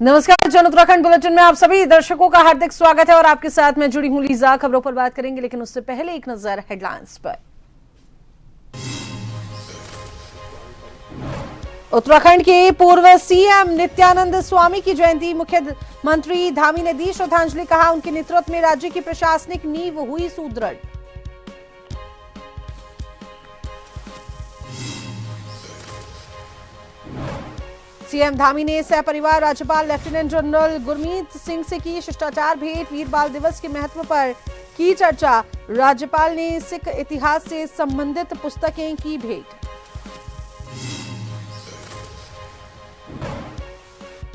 नमस्कार, जन उत्तराखंड बुलेटिन में आप सभी दर्शकों का हार्दिक स्वागत है और आपके साथ मैं जुड़ी हूं लीजा। खबरों पर बात करेंगे, लेकिन उससे पहले एक नजर हेडलाइंस पर। उत्तराखंड के पूर्व सीएम नित्यानंद स्वामी की जयंती, मुख्यमंत्री धामी ने दी श्रद्धांजलि। कहा, उनके नेतृत्व में राज्य की प्रशासनिक नींव हुई सुदृढ़। सीएम धामी ने सहपरिवार राज्यपाल लेफ्टिनेंट जनरल गुरमीत सिंह से की शिष्टाचार भेंट। वीर बाल दिवस के महत्व पर की चर्चा। राज्यपाल ने सिख इतिहास से संबंधित पुस्तकें की भेंट।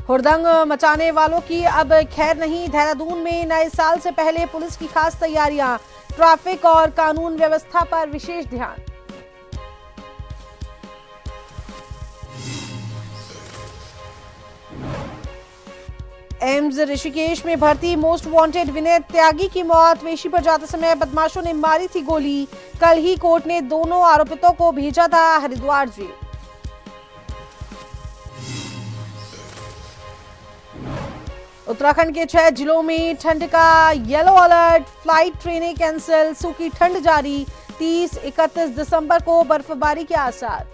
हुड़दंग मचाने वालों की अब खैर नहीं। देहरादून में नए साल से पहले पुलिस की खास तैयारियां। ट्रैफिक और कानून व्यवस्था पर विशेष ध्यान। एम्स ऋषिकेश में भर्ती मोस्ट वांटेड विनय त्यागी की मौत। पेशी पर जाते समय बदमाशों ने मारी थी गोली। कल ही कोर्ट ने दोनों आरोपितों को भेजा था हरिद्वार जेल। उत्तराखंड के 6 जिलों में ठंड का येलो अलर्ट। फ्लाइट ट्रेनें कैंसिल। सूखी ठंड जारी। 30-31 दिसंबर को बर्फबारी के आसार।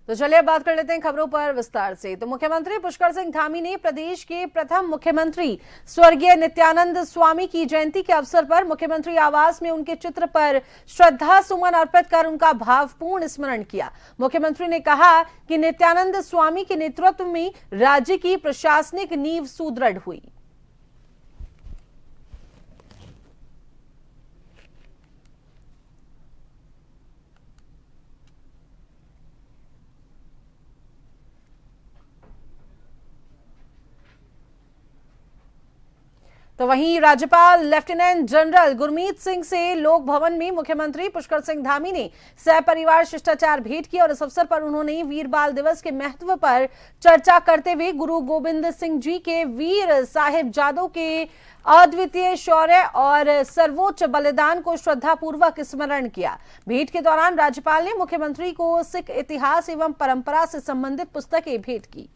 तो चलिए बात कर लेते हैं खबरों पर विस्तार से। तो मुख्यमंत्री पुष्कर सिंह धामी ने प्रदेश के प्रथम मुख्यमंत्री स्वर्गीय नित्यानंद स्वामी की जयंती के अवसर पर मुख्यमंत्री आवास में उनके चित्र पर श्रद्धा सुमन अर्पित कर उनका भावपूर्ण स्मरण किया। मुख्यमंत्री ने कहा कि नित्यानंद स्वामी के नेतृत्व में राज्य की प्रशासनिक नींव सुदृढ़ हुई। तो वहीं राज्यपाल लेफ्टिनेंट जनरल गुरमीत सिंह से लोक भवन में मुख्यमंत्री पुष्कर सिंह धामी ने सहपरिवार शिष्टाचार भेंट की और इस अवसर पर उन्होंने वीर बाल दिवस के महत्व पर चर्चा करते हुए गुरु गोविंद सिंह जी के वीर साहिबजादों के अद्वितीय शौर्य और सर्वोच्च बलिदान को श्रद्धापूर्वक स्मरण किया। भेंट के दौरान राज्यपाल ने मुख्यमंत्री को सिख इतिहास एवं परंपरा से संबंधित पुस्तकें भेंट की।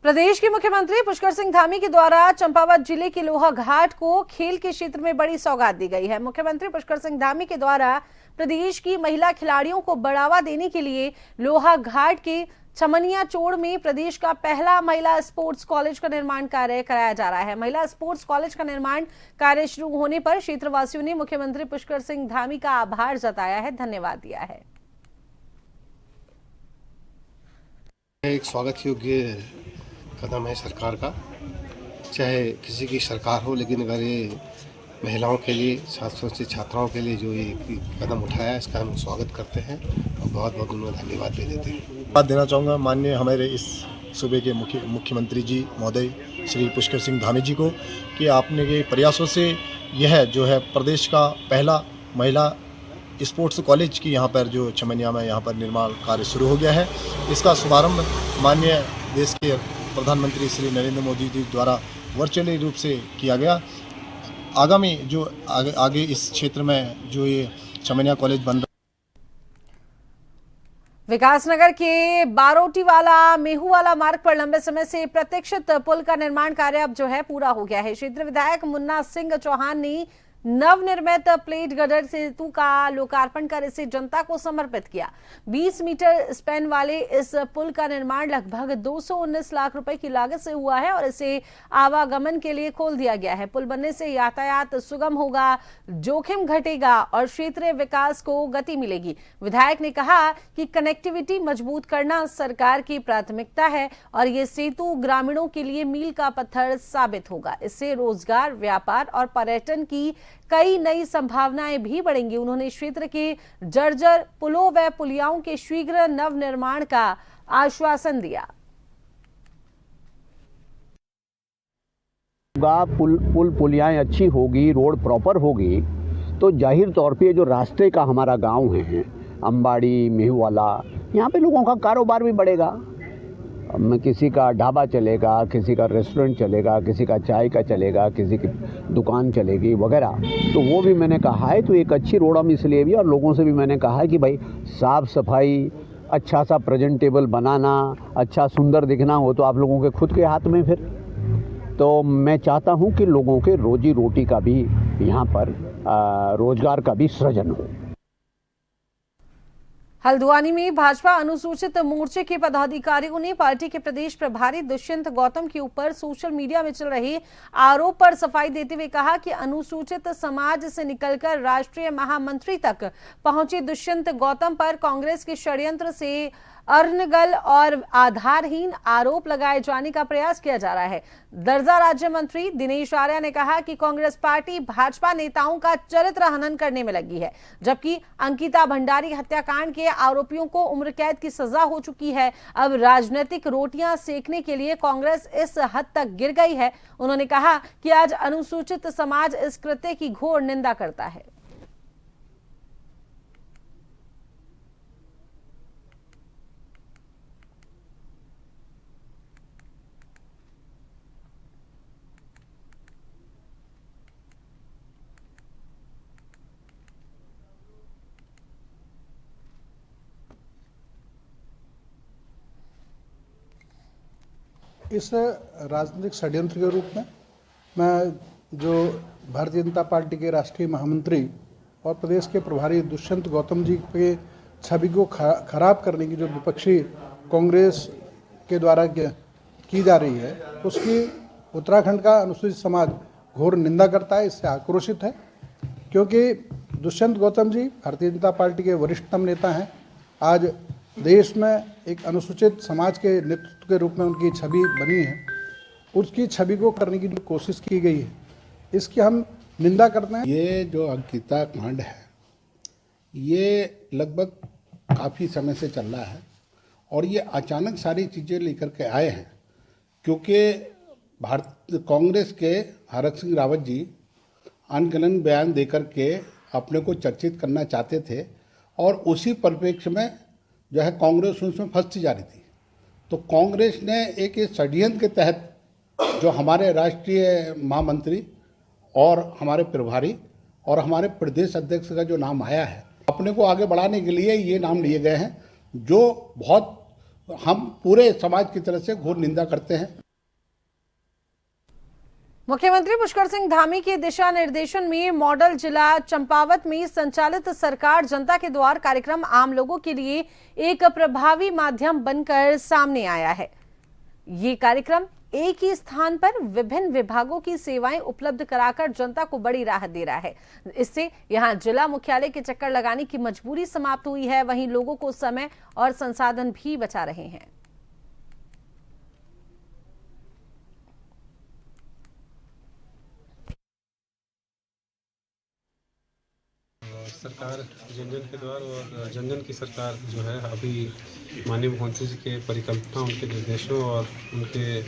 प्रदेश के मुख्यमंत्री पुष्कर सिंह धामी के द्वारा चंपावत जिले के लोहा घाट को खेल के क्षेत्र में बड़ी सौगात दी गई है। मुख्यमंत्री पुष्कर सिंह धामी के द्वारा प्रदेश की महिला खिलाड़ियों को बढ़ावा देने के लिए लोहा घाट के चमनिया चोड़ में प्रदेश का पहला महिला स्पोर्ट्स कॉलेज का निर्माण कार्य कराया जा रहा है। महिला स्पोर्ट्स कॉलेज का निर्माण कार्य शुरू होने पर क्षेत्रवासियों ने मुख्यमंत्री पुष्कर सिंह धामी का आभार जताया है, धन्यवाद दिया है। एक स्वागत योग्य कदम है सरकार का, चाहे किसी की सरकार हो, लेकिन अगर ये महिलाओं के लिए, खासतौर से छात्राओं के लिए जो ये कदम उठाया है, इसका हम स्वागत करते हैं और बहुत बहुत उन्हें धन्यवाद भी देते हैं। बात देना चाहूँगा माननीय हमारे इस सूबे के मुख्यमंत्री जी महोदय श्री पुष्कर सिंह धामी जी को कि आपने के प्रयासों से यह जो है प्रदेश का पहला महिला स्पोर्ट्स कॉलेज की यहाँ पर जो चमनिया में यहाँ पर निर्माण कार्य शुरू हो गया है। इसका शुभारंभ माननीय देश के प्रधानमंत्री श्री नरेंद्र मोदी जी द्वारा वर्चुअली रूप से किया गया। आगामी जो आगे इस क्षेत्र में जो ये चमनिया कॉलेज बन रहा विकासनगर के बारोटीवाला मेहूवाला मार्ग पर लंबे समय से प्रतीक्षित पुल का निर्माण कार्य अब जो है पूरा हो गया है। क्षेत्रीय विधायक मुन्ना सिंह चौहान ने नवनिर्मित प्लेट गर्डर सेतु का लोकार्पण कर इसे जनता को समर्पित किया। 20 मीटर स्पैन वाले इस पुल का निर्माण लगभग 219 लाख रुपए की लागत से हुआ है और इसे आवागमन के लिए खोल दिया गया है। पुल बनने से यातायात सुगम होगा, जोखिम घटेगा और क्षेत्रीय विकास को गति मिलेगी। विधायक ने कहा कि कनेक्टिविटी मजबूत करना सरकार की प्राथमिकता है और ये सेतु ग्रामीणों के लिए मील का पत्थर साबित होगा। इससे रोजगार, व्यापार और पर्यटन की कई नई संभावनाएं भी बढ़ेंगी। उन्होंने क्षेत्र के जर्जर पुलों व पुलियाओं के शीघ्र नवनिर्माण का आश्वासन दिया। होगा, पुलियाएँ अच्छी होगी, रोड प्रॉपर होगी, तो जाहिर तौर पे जो रास्ते का हमारा गांव है अंबाड़ी, मेहुवाला, यहाँ पे लोगों का कारोबार भी बढ़ेगा। किसी का ढाबा चलेगा, किसी का रेस्टोरेंट चलेगा, किसी का चाय का चलेगा, किसी की दुकान चलेगी वगैरह। तो वो भी मैंने कहा है, तो एक अच्छी रोड हम इसलिए भी, और लोगों से भी मैंने कहा है कि भाई साफ़ सफाई, अच्छा सा प्रेजेंटेबल बनाना, अच्छा सुंदर दिखना हो तो आप लोगों के खुद के हाथ में। फिर तो मैं चाहता हूँ कि लोगों के रोजी रोटी का भी यहाँ पर रोजगार का भी सृजन हो। हल्द्वानी में भाजपा अनुसूचित मोर्चे के पदाधिकारियों ने पार्टी के प्रदेश प्रभारी दुष्यंत गौतम के ऊपर सोशल मीडिया में चल रहे आरोप पर सफाई देते हुए कहा कि अनुसूचित समाज से निकलकर राष्ट्रीय महामंत्री तक पहुंचे दुष्यंत गौतम पर कांग्रेस के षड्यंत्र से अनर्गल और आधारहीन आरोप लगाए जाने का प्रयास किया जा रहा है। दर्जा राज्य मंत्री दिनेश आर्या ने कहा कि कांग्रेस पार्टी भाजपा नेताओं का चरित्र हनन करने में लगी है, जबकि अंकिता भंडारी हत्याकांड के आरोपियों को उम्र कैद की सजा हो चुकी है। अब राजनीतिक रोटियां सेकने के लिए कांग्रेस इस हद तक गिर गई है। उन्होंने कहा कि आज अनुसूचित समाज इस कृत्य की घोर निंदा करता है। इस राजनीतिक षड्यंत्र के रूप में मैं जो भारतीय जनता पार्टी के राष्ट्रीय महामंत्री और प्रदेश के प्रभारी दुष्यंत गौतम जी के छवि को खराब करने की जो विपक्षी कांग्रेस के द्वारा की जा रही है, उसकी उत्तराखंड का अनुसूचित समाज घोर निंदा करता है, इससे आक्रोशित है। क्योंकि दुष्यंत गौतम जी भारतीय जनता पार्टी के वरिष्ठतम नेता हैं। आज देश में एक अनुसूचित समाज के नेतृत्व के रूप में उनकी छवि बनी है, उसकी छवि को करने की कोशिश की गई है, इसकी हम निंदा करते हैं। ये जो अंकिता कांड है, ये लगभग काफ़ी समय से चल रहा है और ये अचानक सारी चीज़ें लेकर के आए हैं, क्योंकि कांग्रेस के हरक सिंह रावत जी अनगनन बयान देकर के अपने को चर्चित करना चाहते थे और उसी परिप्रेक्ष्य में जो है कांग्रेस उसमें फंसती जा रही थी। तो कांग्रेस ने एक षड्यंत्र के तहत जो हमारे राष्ट्रीय महामंत्री और हमारे प्रभारी और हमारे प्रदेश अध्यक्ष का जो नाम आया है, अपने को आगे बढ़ाने के लिए ये नाम लिए गए हैं, जो बहुत हम पूरे समाज की तरफ से घोर निंदा करते हैं। मुख्यमंत्री पुष्कर सिंह धामी के दिशा निर्देशन में मॉडल जिला चंपावत में संचालित सरकार जनता के द्वार कार्यक्रम आम लोगों के लिए एक प्रभावी माध्यम बनकर सामने आया है। ये कार्यक्रम एक ही स्थान पर विभिन्न विभागों की सेवाएं उपलब्ध कराकर जनता को बड़ी राहत दे रहा है। इससे यहां जिला मुख्यालय के चक्कर लगाने की मजबूरी समाप्त हुई है, वहीं लोगों को समय और संसाधन भी बचा रहे हैं। सरकार जन जन के द्वार और जन जन की सरकार जो है, अभी माननीय मुख्यमंत्री जी के परिकल्पना, उनके निर्देशों और उनके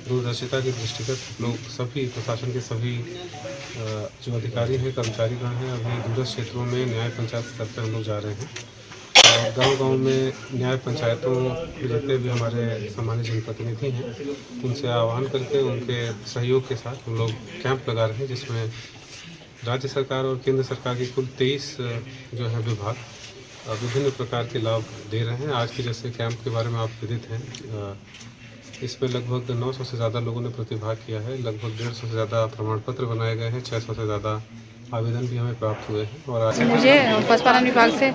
दूरदर्शिता के दृष्टिगत लोग सभी प्रशासन के सभी जो अधिकारी हैं, कर्मचारीगण हैं, अभी दूरस्थ क्षेत्रों में न्याय पंचायत स्तर पर हम लोग जा रहे हैं और गांव-गांव में न्याय पंचायतों में जितने भी हमारे सामान्य जनप्रतिनिधि हैं, उनसे आह्वान करके उनके सहयोग के साथ हम लोग कैंप लगा रहे हैं, जिसमें राज्य सरकार और केंद्र सरकार की कुल 23 जो है विभाग विभिन्न प्रकार के लाभ दे रहे हैं। आज के जैसे कैंप के बारे में आप विदित हैं, इसमें लगभग 900 से ज़्यादा लोगों ने प्रतिभाग किया है, लगभग 150 से ज़्यादा प्रमाण पत्र बनाए गए हैं, 600 से ज़्यादा आवेदन भी हमें प्राप्त हुए हैं। और मुझे पशुपालन विभाग से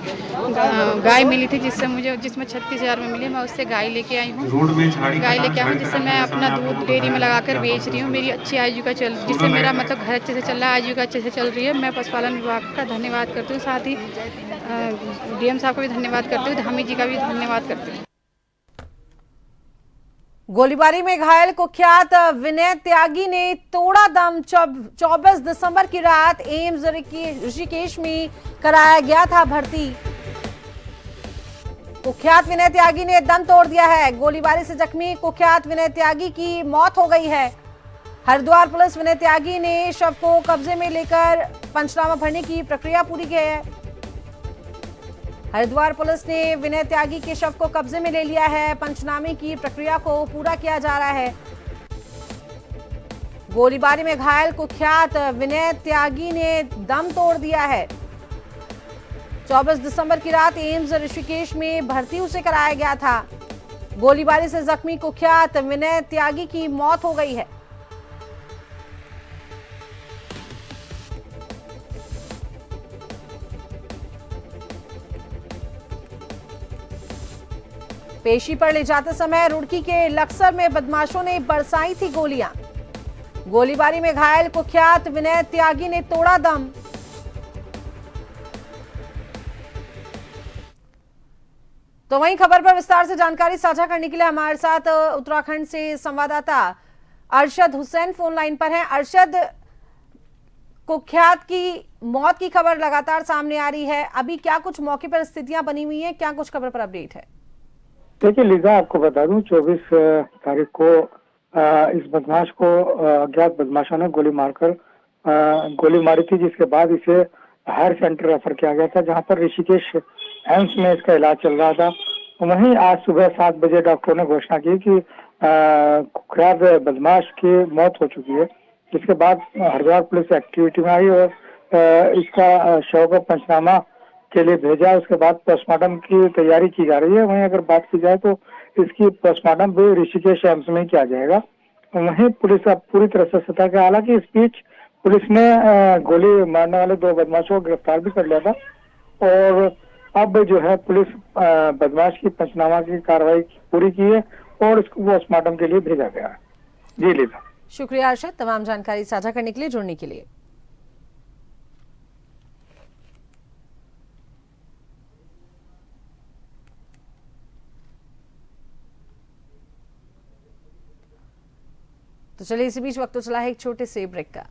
गाय मिली थी, जिसमें 36,000 में मिली। मैं उससे गाय लेके आई हूँ, जिससे मैं अपना दूध डेयरी में लगाकर बेच रही हूँ। मेरी अच्छी आजीविका जिससे मेरा मतलब घर अच्छे से चल रहा है, आजीविका अच्छे से चल रही है। मैं पशुपालन विभाग का धन्यवाद करती हूँ, साथ ही DM साहब का भी धन्यवाद करती हूँ, धामी जी का भी धन्यवाद करती हूँ। गोलीबारी में घायल कुख्यात विनय त्यागी ने तोड़ा दम। 24 दिसंबर की रात एम्स ऋषिकेश में कराया गया था भर्ती। कुख्यात विनय त्यागी ने दम तोड़ दिया है। गोलीबारी से जख्मी कुख्यात विनय त्यागी की मौत हो गई है। हरिद्वार पुलिस विनय त्यागी ने शव को कब्जे में लेकर पंचनामा भरने की प्रक्रिया पूरी की है। हरिद्वार पुलिस ने विनय त्यागी के शव को कब्जे में ले लिया है। पंचनामे की प्रक्रिया को पूरा किया जा रहा है। गोलीबारी में घायल कुख्यात विनय त्यागी ने दम तोड़ दिया है। 24 दिसंबर की रात एम्स ऋषिकेश में भर्ती उसे कराया गया था। गोलीबारी से जख्मी कुख्यात विनय त्यागी की मौत हो गई है। पेशी पर ले जाते समय रुड़की के लक्सर में बदमाशों ने बरसाई थी गोलियां। गोलीबारी में घायल कुख्यात विनय त्यागी ने तोड़ा दम। तो वहीं खबर पर विस्तार से जानकारी साझा करने के लिए हमारे साथ उत्तराखंड से संवाददाता अरशद हुसैन फोन लाइन पर हैं। अरशद, कुख्यात की मौत की खबर लगातार सामने आ रही है, अभी क्या कुछ मौके पर स्थितियां बनी हुई हैं, क्या कुछ खबर पर अपडेट है? देखिए लीजा, आपको बता दूं 24 तारीख को इस बदमाश को अज्ञात बदमाशों ने गोली मारी थी, जिसके बाद इसे हायर सेंटर रेफर किया गया था, जहां पर ऋषिकेश एम्स में इसका इलाज चल रहा था। वहीं आज सुबह 7 बजे डॉक्टरों ने घोषणा की कि कुख्यात बदमाश की मौत हो चुकी है, जिसके बाद हरिद्वार पुलिस एक्टिविटी में आई और इसका शव को पंचनामा के लिए भेजा। उसके बाद पोस्टमार्टम की तैयारी की जा रही है। वहीं अगर बात की जाए तो इसकी पोस्टमार्टम भी ऋषिकेश एम्स में किया जाएगा। वहीं पुलिस अब पूरी तरह से सतर्क है। हालांकि इस बीच पुलिस ने गोली मारने वाले 2 बदमाशों को गिरफ्तार भी कर लिया था और अब जो है पुलिस बदमाश की पंचनामा की कार्रवाई पूरी की है और इसको पोस्टमार्टम के लिए भेजा गया है। जी लीजा, शुक्रिया अरशद, तमाम जानकारी साझा करने के लिए, जुड़ने के लिए। तो चलिए इसी बीच वक्त तो चला है एक छोटे से ब्रेक का।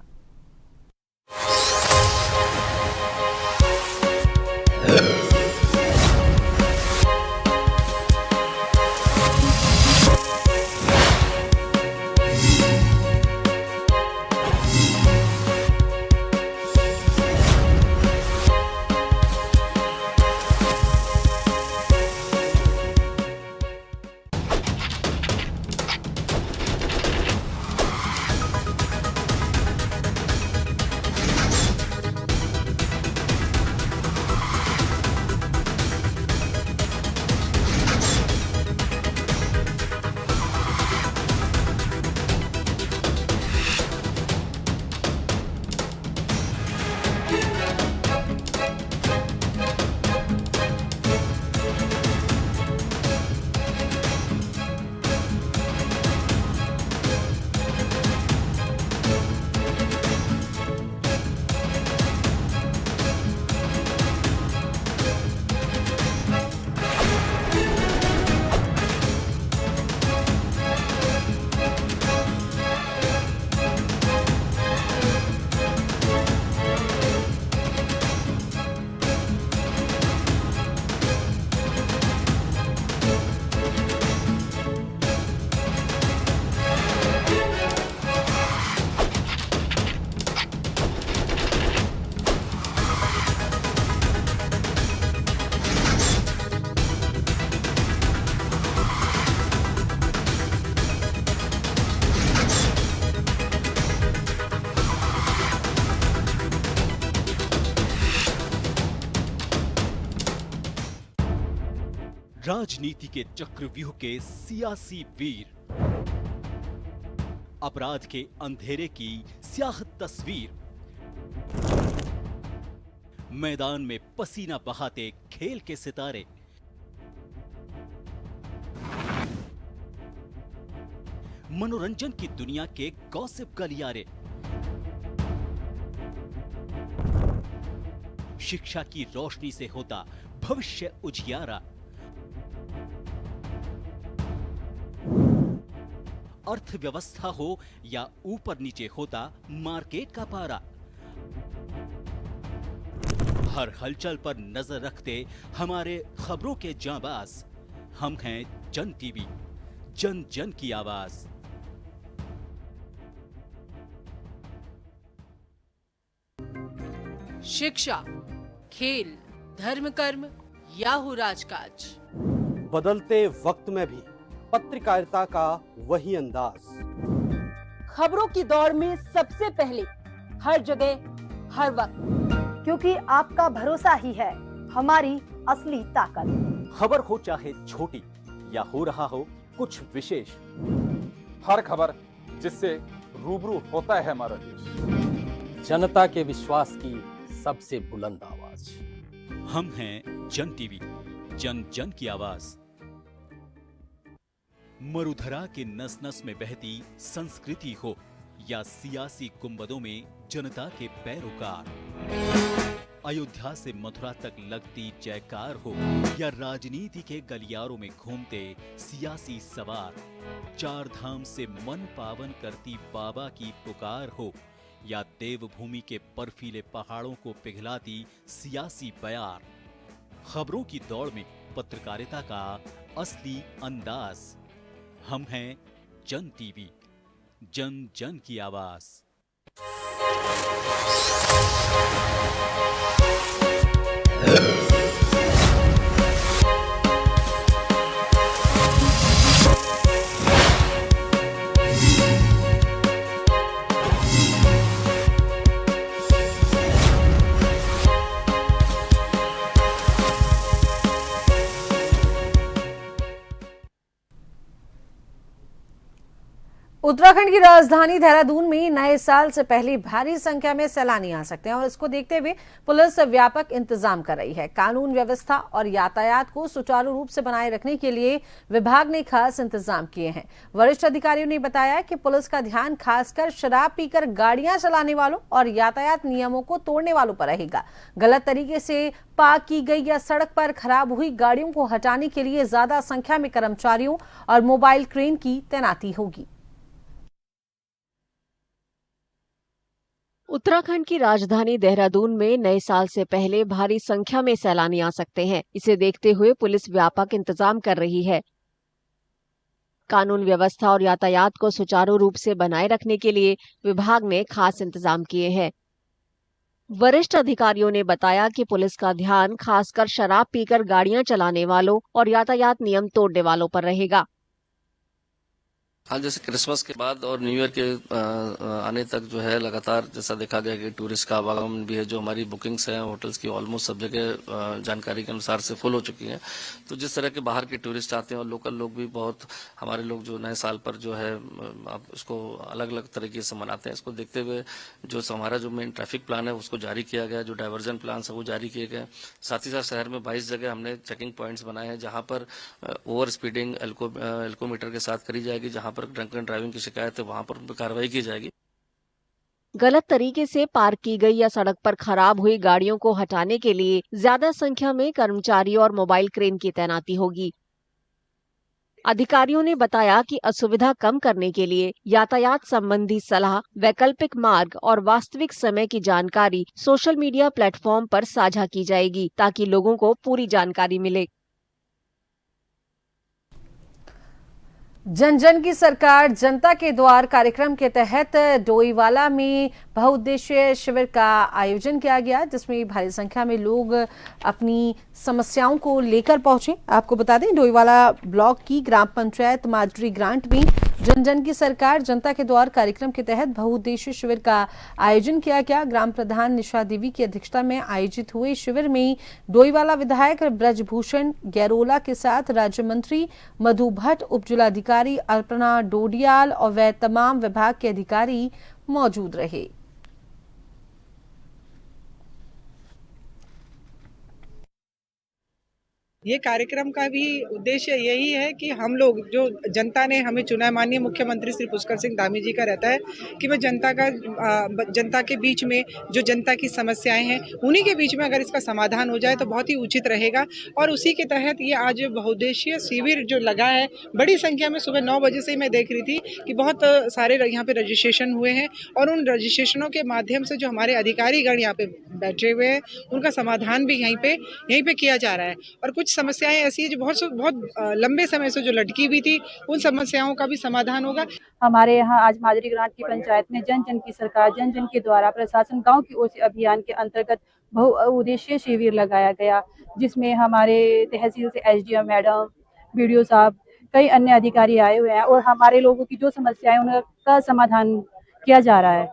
राजनीति के चक्रव्यूह के सियासी वीर, अपराध के अंधेरे की स्याह तस्वीर, मैदान में पसीना बहाते खेल के सितारे, मनोरंजन की दुनिया के गॉसिप गलियारे, शिक्षा की रोशनी से होता भविष्य उजियारा, अर्थव्यवस्था हो या ऊपर नीचे होता मार्केट का पारा, हर हलचल पर नजर रखते हमारे खबरों के जांबाज, हम हैं जन टीवी, जन जन की आवाज। शिक्षा, खेल, धर्म कर्म या हो राजकाज, बदलते वक्त में भी पत्रकारिता का वही अंदाज। खबरों की दौड़ में सबसे पहले, हर जगह, हर वक्त, क्योंकि आपका भरोसा ही है हमारी असली ताकत। खबर हो चाहे छोटी या हो रहा हो कुछ विशेष, हर खबर जिससे रूबरू होता है हमारा देश, जनता के विश्वास की सबसे बुलंद आवाज। हम हैं जन टीवी, जन जन की आवाज। मरुधरा के नस नस में बहती संस्कृति हो या सियासी गुंबदों में जनता के पैरोकार, अयोध्या से मथुरा तक लगती जयकार हो या राजनीति के गलियारों में घूमते सियासी सवार, चार धाम से मन पावन करती बाबा की पुकार हो या देवभूमि के बर्फीले पहाड़ों को पिघलाती सियासी बयार, खबरों की दौड़ में पत्रकारिता का असली अंदाज। हम हैं जन टीवी, जन जन की आवाज। उत्तराखंड की राजधानी देहरादून में नए साल से पहले भारी संख्या में सैलानी आ सकते हैं और इसको देखते हुए पुलिस व्यापक इंतजाम कर रही है। कानून व्यवस्था और यातायात को सुचारू रूप से बनाए रखने के लिए विभाग ने खास इंतजाम किए हैं। वरिष्ठ अधिकारियों ने बताया कि पुलिस का ध्यान खासकर शराब पीकर गाड़ियां चलाने वालों और यातायात नियमों को तोड़ने वालों पर रहेगा। गलत तरीके से पार्क की गई या सड़क पर खराब हुई गाड़ियों को हटाने के लिए ज्यादा संख्या में कर्मचारियों और मोबाइल क्रेन की तैनाती होगी। उत्तराखंड की राजधानी देहरादून में नए साल से पहले भारी संख्या में सैलानी आ सकते हैं। इसे देखते हुए पुलिस व्यापक इंतजाम कर रही है। कानून व्यवस्था और यातायात को सुचारू रूप से बनाए रखने के लिए विभाग ने खास इंतजाम किए हैं। वरिष्ठ अधिकारियों ने बताया कि पुलिस का ध्यान खासकर शराब पीकर गाड़ियां चलाने वालों और यातायात नियम तोड़ने वालों पर रहेगा। हाँ, जैसे क्रिसमस के बाद और न्यू ईयर के आने तक जो है लगातार जैसा देखा गया कि टूरिस्ट का आवागमन भी है। जो हमारी बुकिंग्स हैं होटल्स की ऑलमोस्ट सब जगह जानकारी के अनुसार से फुल हो चुकी हैं। तो जिस तरह के बाहर के टूरिस्ट आते हैं और लोकल लोग भी बहुत, हमारे लोग जो नए साल पर जो है आप उसको अलग अलग तरीके से मनाते हैं। इसको देखते हुए जो हमारा जो मेन ट्रैफिक प्लान है उसको जारी किया गया, जो डाइवर्जन प्लान है वो जारी किए गए। साथ ही साथ शहर में 22 जगह हमने चेकिंग पॉइंट्स बनाए हैं जहाँ पर ओवर स्पीडिंग एल्कोमीटर के साथ करी जाएगी। जहाँ पर ड्रंक एंड ड्राइविंग की शिकायत है वहां पर उन पर कार्रवाई की जाएगी। गलत तरीके से पार्क की गई या सड़क पर खराब हुई गाड़ियों को हटाने के लिए ज्यादा संख्या में कर्मचारी और मोबाइल क्रेन की तैनाती होगी। अधिकारियों ने बताया कि असुविधा कम करने के लिए यातायात संबंधी सलाह, वैकल्पिक मार्ग और वास्तविक समय की जानकारी सोशल मीडिया प्लेटफॉर्म पर साझा की जाएगी ताकि लोगों को पूरी जानकारी मिले। जन जन की सरकार जनता के द्वार कार्यक्रम के तहत डोईवाला में बहुउद्देशीय शिविर का आयोजन किया गया, जिसमें भारी संख्या में लोग अपनी समस्याओं को लेकर पहुंचे। आपको बता दें, डोईवाला ब्लॉक की ग्राम पंचायत माजरी ग्रांट में जन जन की सरकार जनता के द्वार कार्यक्रम के तहत बहुउद्देशीय शिविर का आयोजन किया गया। ग्राम प्रधान निशा देवी की अध्यक्षता में आयोजित हुए शिविर में डोईवाला विधायक ब्रजभूषण गैरोला के साथ राज्य मंत्री मधु भट्ट, उप जिलाधिकारी अल्पना डोडियाल और वे तमाम विभाग के अधिकारी मौजूद रहे। ये कार्यक्रम का भी उद्देश्य यही है कि हम लोग, जो जनता ने हमें चुना है, माननीय मुख्यमंत्री श्री पुष्कर सिंह धामी जी का रहता है कि मैं जनता के बीच में जो जनता की समस्याएं हैं उन्हीं के बीच में अगर इसका समाधान हो जाए तो बहुत ही उचित रहेगा। और उसी के तहत ये आज बहुउद्देशीय शिविर जो लगा है, बड़ी संख्या में सुबह 9 बजे से मैं देख रही थी कि बहुत सारे यहाँ पे रजिस्ट्रेशन हुए हैं और उन रजिस्ट्रेशनों के माध्यम से जो हमारे अधिकारीगण यहाँ पे बैठे हुए हैं उनका समाधान भी यहीं पे किया जा रहा है। और कुछ कुछ समस्याएं ऐसी है जो बहुत लंबे समय से जो लटकी हुई थी, उन समस्याओं का भी समाधान होगा। हमारे यहाँ आज माजरी ग्रांट की पंचायत में जन जन की सरकार जन जन के द्वारा प्रशासन गांव की ओर से अभियान के अंतर्गत बहुउद्देशीय शिविर लगाया गया, जिसमें हमारे तहसील से एसडीएम मैडम, बीडीओ साहब, कई अन्य अधिकारी आए हुए हैं और हमारे लोगों की जो समस्याएं उनका समाधान किया जा रहा है।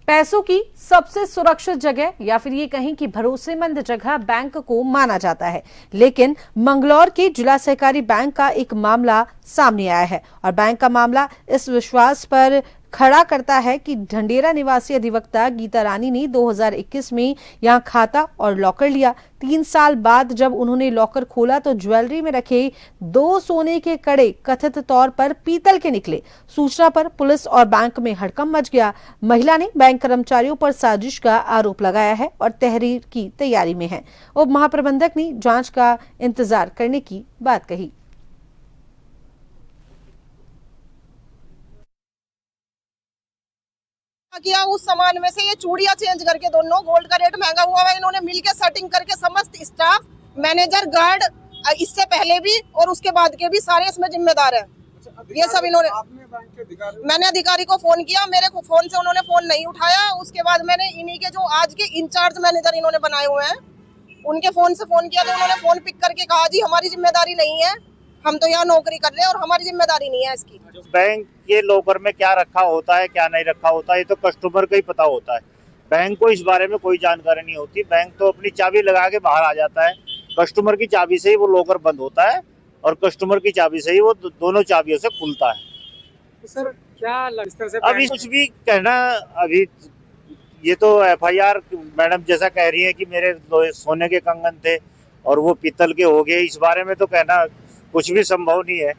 पैसों की सबसे सुरक्षित जगह या फिर ये कहीं कि भरोसेमंद जगह बैंक को माना जाता है, लेकिन मंगलौर के जिला सहकारी बैंक का एक मामला सामने आया है और बैंक का मामला इस विश्वास पर खड़ा करता है कि ढंडेरा निवासी अधिवक्ता गीता रानी ने 2021 में यहां खाता और लॉकर लिया। 3 साल बाद जब उन्होंने लॉकर खोला तो ज्वेलरी में रखे 2 सोने के कड़े कथित तौर पर पीतल के निकले। सूचना पर पुलिस और बैंक में हड़कंप मच गया। महिला ने बैंक कर्मचारियों पर साजिश का आरोप लगाया है और तहरीर की तैयारी में है। उप महाप्रबंधक ने जांच का इंतजार करने की बात कही। किया उस सामान में से ये चूड़ियां चेंज करके, दोनों गोल्ड का रेट महंगा हुआ है, इन्होंने मिलके सेटिंग करके समस्त स्टाफ, मैनेजर, गार्ड, इससे पहले भी और उसके बाद के भी सारे इसमें जिम्मेदार हैं। ये सब इन्होंने, मैंने अधिकारी को फोन किया, मेरे को फोन से उन्होंने फोन नहीं उठाया। उसके बाद मैंने इन्हीं के जो आज के इंचार्ज मैनेजर इन्होंने बनाए हुए हैं, उनके फोन से फोन किया तो उन्होंने फोन पिक करके कहा जी हमारी जिम्मेदारी नहीं है, हम तो यहाँ नौकरी कर रहे हैं और हमारी जिम्मेदारी नहीं है इसकी। बैंक के लॉकर में क्या रखा होता है क्या नहीं रखा होता है ये तो कस्टमर को ही पता होता है, बैंक को इस बारे में कोई जानकारी नहीं होती। बैंक तो अपनी चाबी लगा के बाहर आ जाता है, कस्टमर की चाबी से ही वो लॉकर बंद होता है और कस्टमर की चाबी से ही वो दोनों चाबियों से खुलता है। तो सर क्या इस तरह से अभी कुछ भी कहना, अभी ये तो FIR मैडम जैसा कह रही है कि मेरे सोने के कंगन थे और वो पीतल के हो गए, इस बारे में तो कहना कुछ भी संभव नहीं है।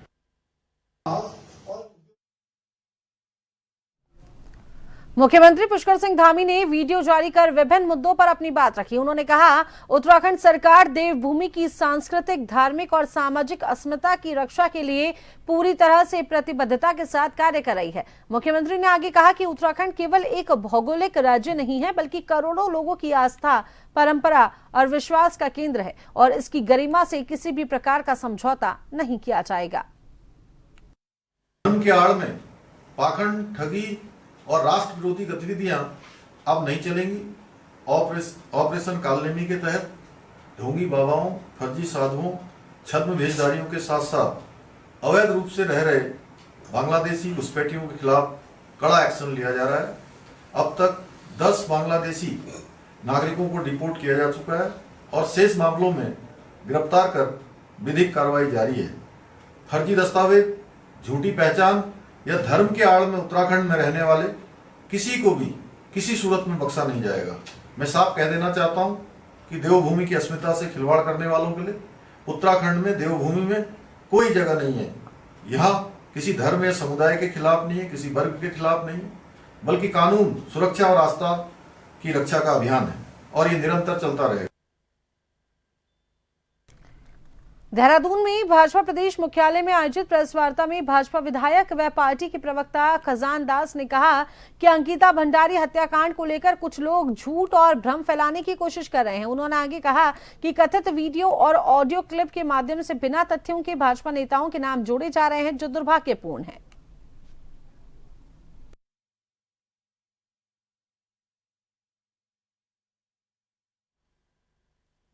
मुख्यमंत्री पुष्कर सिंह धामी ने वीडियो जारी कर विभिन्न मुद्दों पर अपनी बात रखी। उन्होंने कहा उत्तराखंड सरकार देवभूमि की सांस्कृतिक, धार्मिक और सामाजिक अस्मिता की रक्षा के लिए पूरी तरह से प्रतिबद्धता के साथ कार्य कर रही है। मुख्यमंत्री ने आगे कहा कि उत्तराखंड केवल एक भौगोलिक राज्य नहीं है बल्कि करोड़ों लोगों की आस्था, परंपरा और विश्वास का केंद्र है और इसकी गरिमा से किसी भी प्रकार का समझौता नहीं किया जाएगा। के आड़ में पाखंड, ठगी और राष्ट्र विरोधी गतिविधियां अब नहीं चलेंगी। ऑपरेशन कालनेमी के तहत ढोंगी बाबाओं, फर्जी साधुओं, छद्म भेषधारियों के साथ साथ अवैध रूप से रह रहे बांग्लादेशी घुसपैठियों के खिलाफ कड़ा एक्शन लिया जा रहा है। अब तक 10 बांग्लादेशी नागरिकों को डिपोर्ट किया जा चुका है और शेष मामलों में गिरफ्तार कर विधिक कार्रवाई जारी है। फर्जी दस्तावेज, झूठी पहचान या धर्म के आड़ में उत्तराखंड में रहने वाले किसी को भी किसी सूरत में बख्शा नहीं जाएगा। मैं साफ कह देना चाहता हूं कि देवभूमि की अस्मिता से खिलवाड़ करने वालों के लिए उत्तराखंड में, देवभूमि में कोई जगह नहीं है। यहाँ किसी धर्म या समुदाय के खिलाफ नहीं है, किसी वर्ग के खिलाफ नहीं है, बल्कि कानून, सुरक्षा और आस्था की रक्षा का अभियान है और ये निरंतर चलता रहेगा। देहरादून में भाजपा प्रदेश मुख्यालय में आयोजित प्रेस वार्ता में भाजपा विधायक व पार्टी के प्रवक्ता खजान दास ने कहा कि अंकिता भंडारी हत्याकांड को लेकर कुछ लोग झूठ और भ्रम फैलाने की कोशिश कर रहे हैं। उन्होंने आगे कहा कि कथित वीडियो और ऑडियो क्लिप के माध्यम से बिना तथ्यों के भाजपा नेताओं के नाम जोड़े जा रहे हैं, जो दुर्भाग्यपूर्ण है।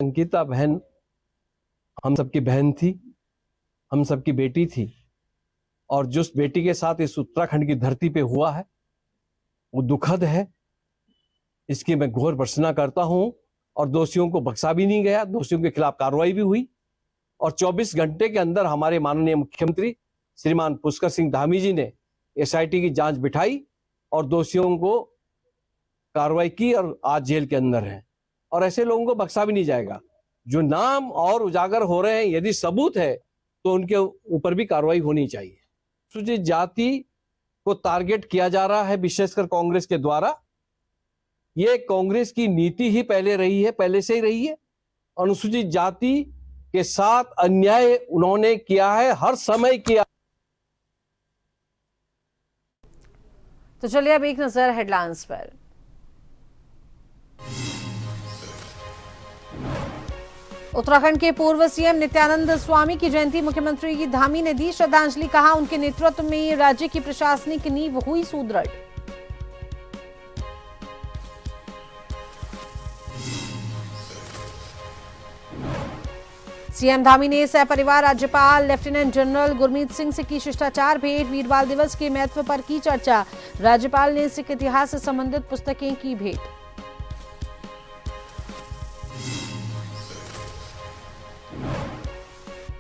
अंकिता बहन हम सबकी बहन थी, हम सबकी बेटी थी और जिस बेटी के साथ इस उत्तराखंड की धरती पे हुआ है वो दुखद है। इसकी मैं घोर भर्त्सना करता हूं और दोषियों को बख्शा भी नहीं गया, दोषियों के खिलाफ कार्रवाई भी हुई और 24 घंटे के अंदर हमारे माननीय मुख्यमंत्री श्रीमान पुष्कर सिंह धामी जी ने SIT की जांच बिठाई और दोषियों को कार्रवाई की और आज जेल के अंदर हैं और ऐसे लोगों को बख्शा भी नहीं जाएगा। जो नाम और उजागर हो रहे हैं, यदि सबूत है तो उनके ऊपर भी कार्रवाई होनी चाहिए। अनुसूचित जाति को टारगेट किया जा रहा है विशेषकर कांग्रेस के द्वारा। ये कांग्रेस की नीति ही पहले से ही रही है। अनुसूचित जाति के साथ अन्याय उन्होंने किया है, हर समय किया। तो चलिए अब एक नजर हेडलाइंस पर। उत्तराखंड के पूर्व सीएम नित्यानंद स्वामी की जयंती मुख्यमंत्री धामी ने दी श्रद्धांजलि। कहा, उनके नेतृत्व में राज्य की प्रशासनिक नींव हुई सुदृढ़। सीएम धामी ने सहपरिवार राज्यपाल लेफ्टिनेंट जनरल गुरमीत सिंह से की शिष्टाचार भेंट। वीरबाल दिवस के महत्व पर की चर्चा। राज्यपाल ने सिख इतिहास से संबंधित पुस्तकें की भेंट।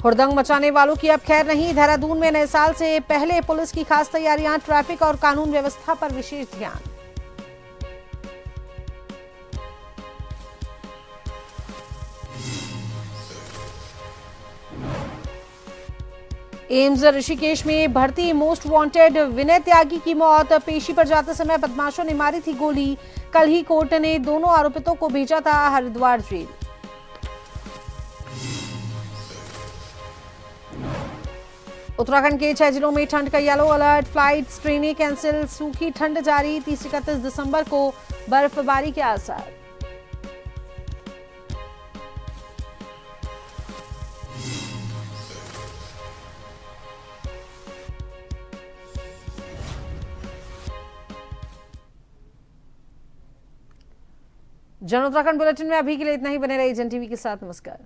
हुड़दंग मचाने वालों की अब खैर नहीं। देहरादून में नए साल से पहले पुलिस की खास तैयारियां। ट्रैफिक और कानून व्यवस्था पर विशेष ध्यान। एम्स ऋषिकेश में भर्ती मोस्ट वांटेड विनय त्यागी की मौत। पेशी पर जाते समय बदमाशों ने मारी थी गोली। कल ही कोर्ट ने दोनों आरोपितों को भेजा था हरिद्वार जेल। उत्तराखंड के 6 जिलों में ठंड का येलो अलर्ट। फ्लाइट्स ट्रेनें कैंसिल। सूखी ठंड जारी। 30-31 दिसंबर को बर्फबारी के आसार। जन उत्तराखंड बुलेटिन में अभी के लिए इतना ही। बने रहिए जन टीवी के साथ। नमस्कार।